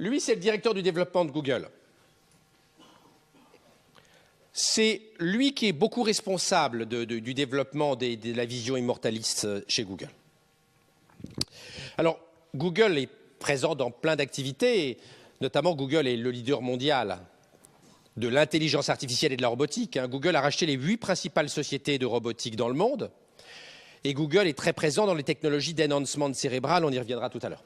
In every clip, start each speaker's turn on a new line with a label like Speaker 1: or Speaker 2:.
Speaker 1: Lui, c'est le directeur du développement de Google. C'est lui qui est beaucoup responsable du développement de la vision immortaliste chez Google. Alors, Google est présent dans plein d'activités, et notamment Google est le leader mondial de l'intelligence artificielle et de la robotique. Google a racheté les 8 principales sociétés de robotique dans le monde, et Google est très présent dans les technologies d'enhancement cérébral, on y reviendra tout à l'heure.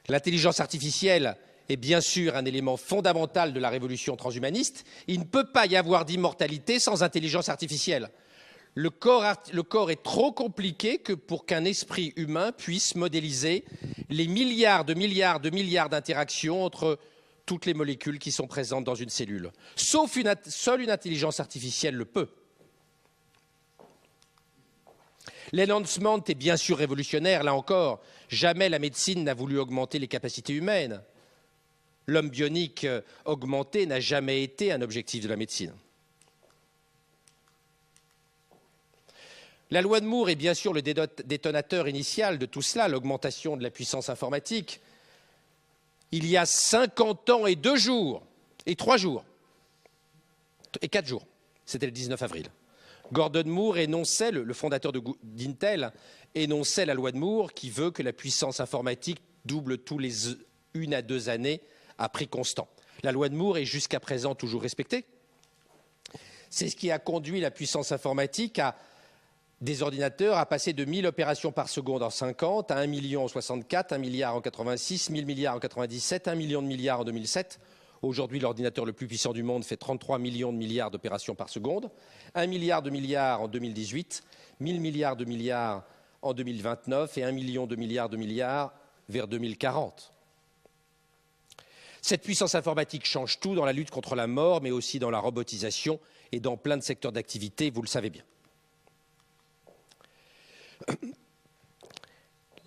Speaker 1: L'intelligence artificielle est bien sûr un élément fondamental de la révolution transhumaniste. Il ne peut pas y avoir d'immortalité sans intelligence artificielle. Le corps est trop compliqué pour qu'un esprit humain puisse modéliser les milliards d'interactions entre toutes les molécules qui sont présentes dans une cellule. Seule une intelligence artificielle le peut. L'enhancement est bien sûr révolutionnaire, là encore. Jamais la médecine n'a voulu augmenter les capacités humaines. L'homme bionique augmenté n'a jamais été un objectif de la médecine. La loi de Moore est bien sûr le détonateur initial de tout cela, l'augmentation de la puissance informatique. Il y a 50 ans et 2 jours, et 3 jours, et 4 jours, c'était le 19 avril. Gordon Moore énonçait, le fondateur d'Intel, énonçait la loi de Moore qui veut que la puissance informatique double tous les 1 à 2 années à prix constant. La loi de Moore est jusqu'à présent toujours respectée. C'est ce qui a conduit la puissance informatique des ordinateurs à passer de 1000 opérations par seconde en 50 à 1 million en 64, 1 milliard en 86, 1000 milliards en 97, 1 million de milliards en 2007. Aujourd'hui, l'ordinateur le plus puissant du monde fait 33 millions de milliards d'opérations par seconde, 1 milliard de milliards en 2018, 1000 milliards de milliards en 2029 et 1 million de milliards vers 2040. Cette puissance informatique change tout dans la lutte contre la mort, mais aussi dans la robotisation et dans plein de secteurs d'activité, vous le savez bien.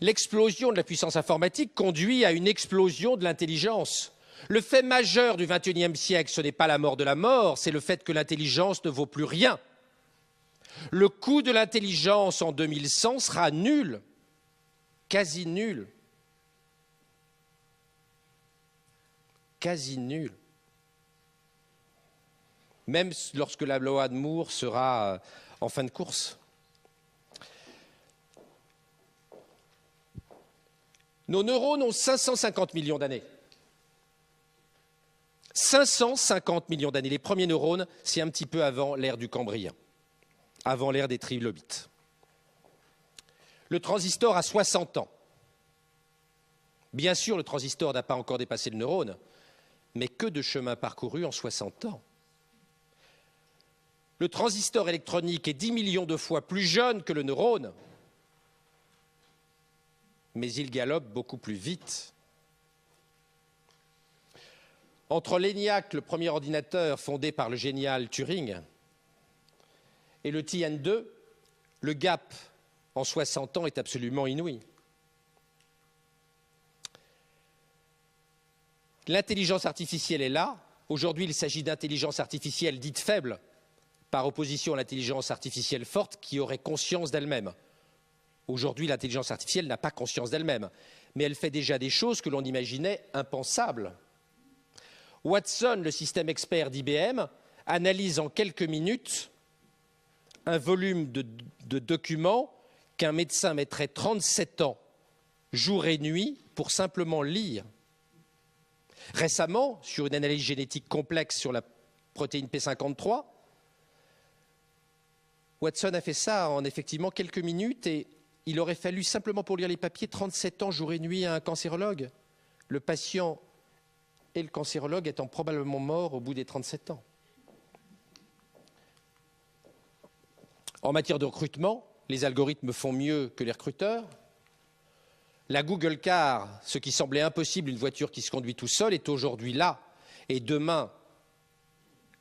Speaker 1: L'explosion de la puissance informatique conduit à une explosion de l'intelligence. Le fait majeur du XXIe siècle, ce n'est pas la mort de la mort, c'est le fait que l'intelligence ne vaut plus rien. Le coût de l'intelligence en 2100 sera nul, quasi nul. Quasi nul. Même lorsque la loi de Moore sera en fin de course. Nos neurones ont 550 millions d'années. 550 millions d'années. Les premiers neurones, c'est un petit peu avant l'ère du Cambrien, avant l'ère des trilobites. Le transistor a 60 ans. Bien sûr, le transistor n'a pas encore dépassé le neurone, mais que de chemin parcouru en 60 ans. Le transistor électronique est 10 millions de fois plus jeune que le neurone, mais il galope beaucoup plus vite. Entre l'ENIAC, le premier ordinateur fondé par le génial Turing, et le TN2, le gap en 60 ans est absolument inouï. L'intelligence artificielle est là. Aujourd'hui, il s'agit d'intelligence artificielle dite faible, par opposition à l'intelligence artificielle forte qui aurait conscience d'elle-même. Aujourd'hui, l'intelligence artificielle n'a pas conscience d'elle-même, mais elle fait déjà des choses que l'on imaginait impensables. Watson, le système expert d'IBM, analyse en quelques minutes un volume de documents qu'un médecin mettrait 37 ans, jour et nuit, pour simplement lire. Récemment, sur une analyse génétique complexe sur la protéine P53, Watson a fait ça en effectivement quelques minutes et il aurait fallu simplement pour lire les papiers 37 ans, jour et nuit à un cancérologue. Le patient et le cancérologue étant probablement morts au bout des 37 ans. En matière de recrutement, les algorithmes font mieux que les recruteurs. La Google Car, ce qui semblait impossible, une voiture qui se conduit tout seul, est aujourd'hui là. Et demain,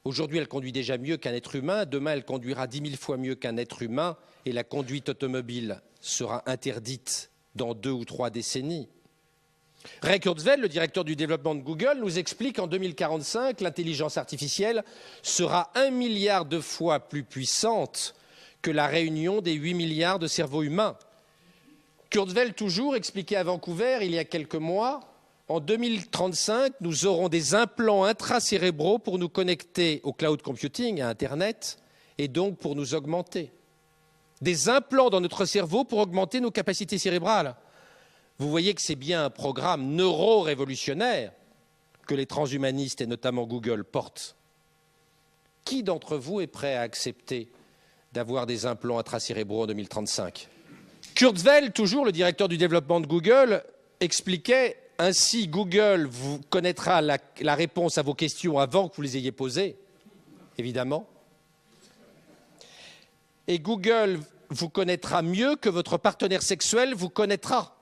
Speaker 1: aujourd'hui elle conduit déjà mieux qu'un être humain, demain elle conduira 10 000 fois mieux qu'un être humain et la conduite automobile sera interdite dans 2 ou 3 décennies. Ray Kurzweil, le directeur du développement de Google, nous explique qu'en 2045, l'intelligence artificielle sera 1 milliard de fois plus puissante que la réunion des 8 milliards de cerveaux humains. Kurzweil, toujours, expliquait à Vancouver, il y a quelques mois, en 2035, nous aurons des implants intracérébraux pour nous connecter au cloud computing, à Internet, et donc pour nous augmenter. Des implants dans notre cerveau pour augmenter nos capacités cérébrales. Vous voyez que c'est bien un programme neuro-révolutionnaire que les transhumanistes et notamment Google portent. Qui d'entre vous est prêt à accepter d'avoir des implants intracérébraux en 2035? Kurzweil, toujours le directeur du développement de Google, expliquait ainsi Google vous connaîtra la réponse à vos questions avant que vous les ayez posées, évidemment. Et Google vous connaîtra mieux que votre partenaire sexuel vous connaîtra.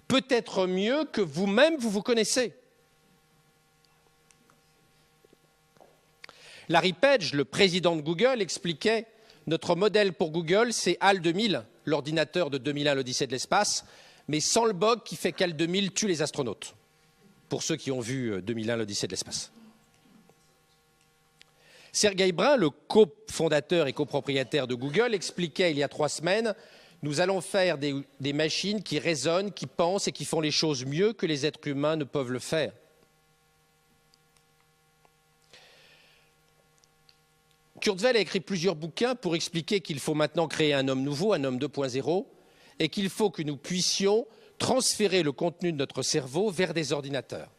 Speaker 1: Peut-être mieux que vous-même vous vous connaissez. Larry Page, le président de Google, expliquait « Notre modèle pour Google, c'est HAL 2000, l'ordinateur de 2001, l'Odyssée de l'espace, mais sans le bug qui fait qu'HAL 2000 tue les astronautes. » Pour ceux qui ont vu 2001, l'Odyssée de l'espace. Sergey Brin, le cofondateur et copropriétaire de Google, expliquait il y a 3 semaines « Nous allons faire des machines qui raisonnent, qui pensent et qui font les choses mieux que les êtres humains ne peuvent le faire. » Kurzweil a écrit plusieurs bouquins pour expliquer qu'il faut maintenant créer un homme nouveau, un homme 2.0, et qu'il faut que nous puissions transférer le contenu de notre cerveau vers des ordinateurs.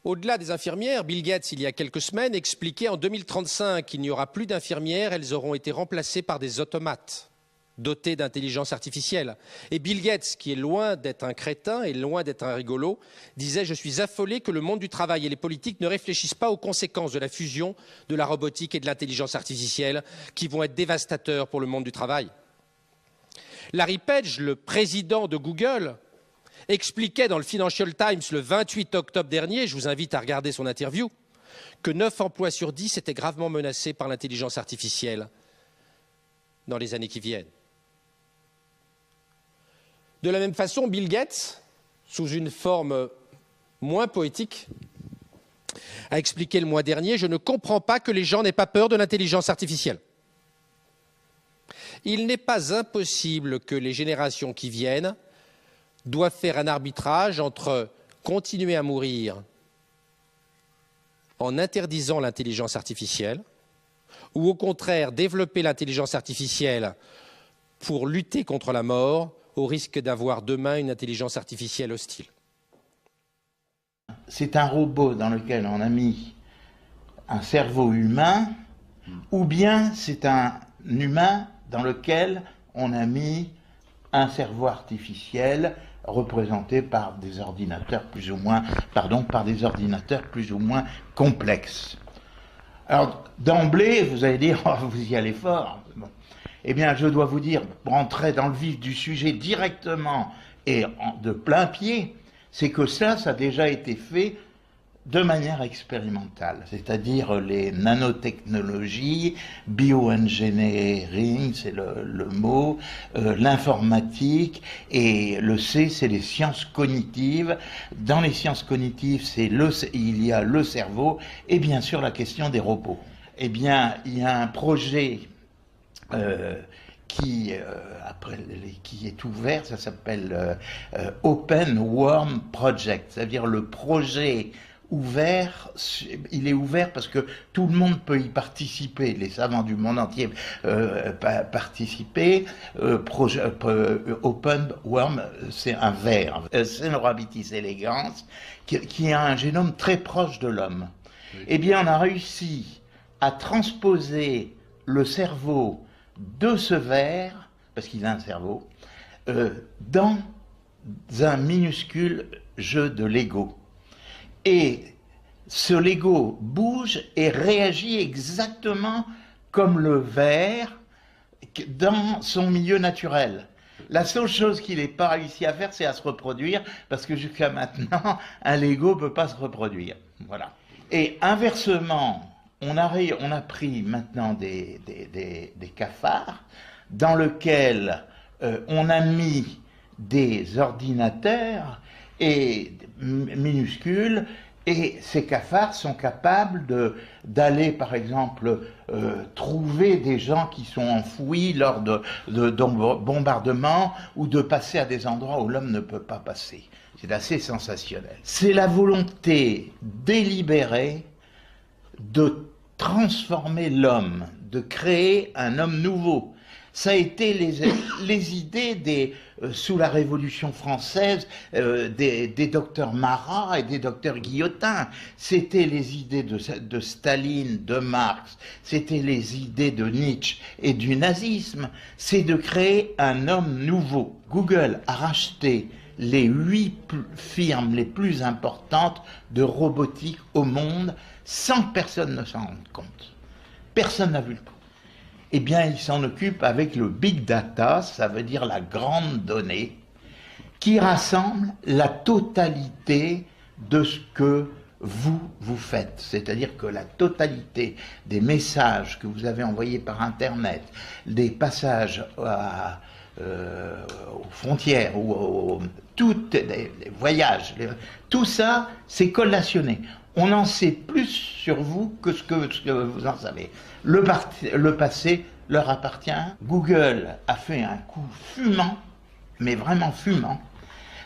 Speaker 1: Au-delà des infirmières, Bill Gates, il y a quelques semaines, expliquait en 2035 qu'il n'y aura plus d'infirmières, elles auront été remplacées par des automates dotés d'intelligence artificielle. Et Bill Gates, qui est loin d'être un crétin et loin d'être un rigolo, disait « Je suis affolé que le monde du travail et les politiques ne réfléchissent pas aux conséquences de la fusion de la robotique et de l'intelligence artificielle qui vont être dévastateurs pour le monde du travail. » Larry Page, le président de Google, expliquait dans le Financial Times le 28 octobre dernier, je vous invite à regarder son interview, que 9 emplois sur 10 étaient gravement menacés par l'intelligence artificielle dans les années qui viennent. De la même façon, Bill Gates, sous une forme moins poétique, a expliqué le mois dernier « Je ne comprends pas que les gens n'aient pas peur de l'intelligence artificielle. Il n'est pas impossible que les générations qui viennent doivent faire un arbitrage entre continuer à mourir en interdisant l'intelligence artificielle ou au contraire développer l'intelligence artificielle pour lutter contre la mort au risque d'avoir demain une intelligence artificielle hostile. »
Speaker 2: C'est un robot dans lequel on a mis un cerveau humain, ou bien c'est un humain dans lequel on a mis un cerveau artificiel représenté par des ordinateurs plus ou moins, par des ordinateurs plus ou moins complexes. Alors, d'emblée, vous allez dire, oh, vous y allez fort. Bon. Eh bien, je dois vous dire, pour entrer dans le vif du sujet directement et de plein pied, c'est que ça a déjà été fait de manière expérimentale, c'est-à-dire les nanotechnologies, bioengineering, c'est le mot, l'informatique, et le C, c'est les sciences cognitives. Dans les sciences cognitives, il y a le cerveau, et bien sûr la question des robots. Eh bien, il y a un projet qui est ouvert, ça s'appelle Open Worm Project, c'est-à-dire le projet ouvert, il est ouvert parce que tout le monde peut y participer, les savants du monde entier participer. Open Worm, c'est un ver, Caenorhabditis elegans, qui a un génome très proche de l'homme. Oui. Eh bien, on a réussi à transposer le cerveau de ce ver, parce qu'il a un cerveau, dans un minuscule jeu de Lego. Et ce Lego bouge et réagit exactement comme le ver dans son milieu naturel. La seule chose qu'il n'ait pas réussi à faire, c'est à se reproduire, parce que jusqu'à maintenant, un Lego ne peut pas se reproduire. Voilà. Et inversement, on a pris maintenant des cafards dans lesquels on a mis des ordinateurs et minuscules, et ces cafards sont capables d'aller, par exemple, trouver des gens qui sont enfouis lors de bombardements, ou de passer à des endroits où l'homme ne peut pas passer. c'est assez sensationnel. C'est la volonté délibérée de transformer l'homme, de créer un homme nouveau. Ça a été les idées sous la Révolution française des docteurs Marat et des docteurs Guillotin. C'était les idées de Staline, de Marx, c'était les idées de Nietzsche et du nazisme. C'est de créer un homme nouveau. Google a racheté les 8 firmes les plus importantes de robotique au monde sans que personne ne s'en rende compte. Personne n'a vu le coup. Eh bien, il s'en occupe avec le big data, ça veut dire la grande donnée, qui rassemble la totalité de ce que vous faites. C'est-à-dire que la totalité des messages que vous avez envoyés par Internet, des passages aux frontières, ou tous les voyages, tout ça, c'est collationné. On en sait plus sur vous que ce que vous en savez. Le passé leur appartient. Google a fait un coup fumant, mais vraiment fumant,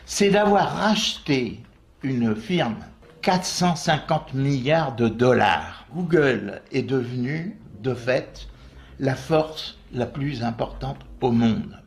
Speaker 2: c'est d'avoir racheté une firme 450 milliards de dollars. Google est devenu, de fait, la force la plus importante au monde.